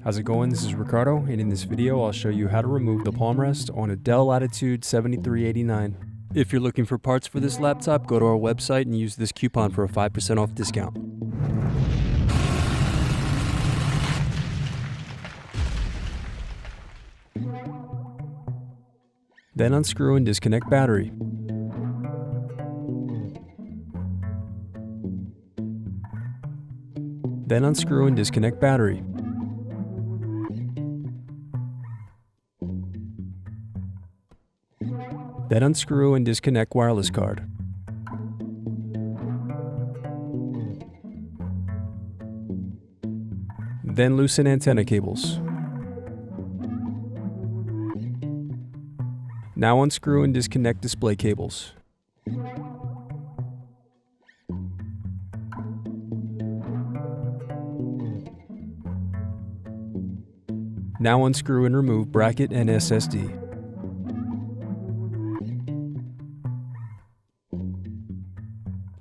How's it going? This is Ricardo, and in this video I'll show you how to remove the Palmrest on a Dell Latitude 7389. If you're looking for parts for this laptop, go to our website and use this coupon for a 5% off discount. Then unscrew and disconnect battery. Then unscrew and disconnect battery. Then unscrew and disconnect wireless card. Then loosen antenna cables. Now unscrew and disconnect display cables. Now unscrew and remove bracket and SSD.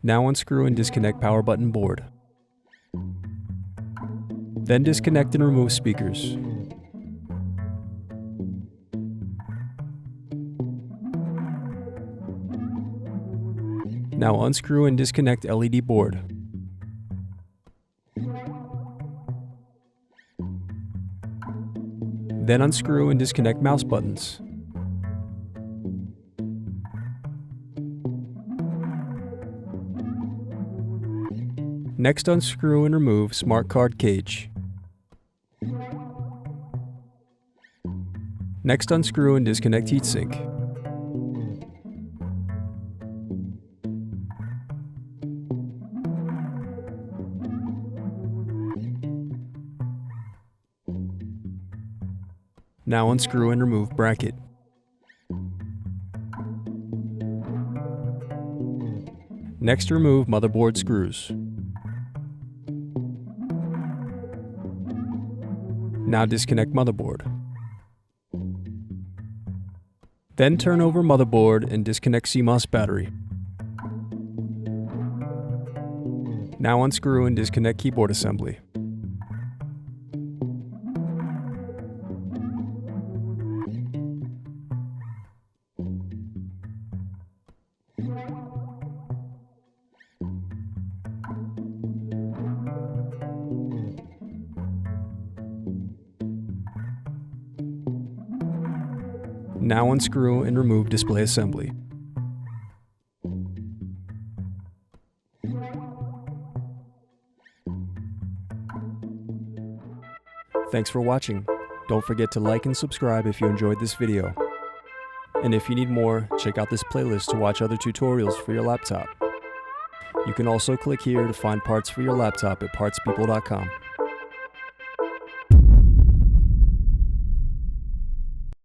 Now unscrew and disconnect power button board. Then disconnect and remove speakers. Now unscrew and disconnect LED board. Then unscrew and disconnect mouse buttons. Next, unscrew and remove smart card cage. Next, unscrew and disconnect heatsink. Now unscrew and remove bracket. Next, remove motherboard screws. Now disconnect motherboard. Then turn over motherboard and disconnect CMOS battery. Now unscrew and disconnect keyboard assembly. Now unscrew and remove display assembly. Thanks for watching. Don't forget to like and subscribe if you enjoyed this video. And if you need more, check out this playlist to watch other tutorials for your laptop. You can also click here to find parts for your laptop at partspeople.com.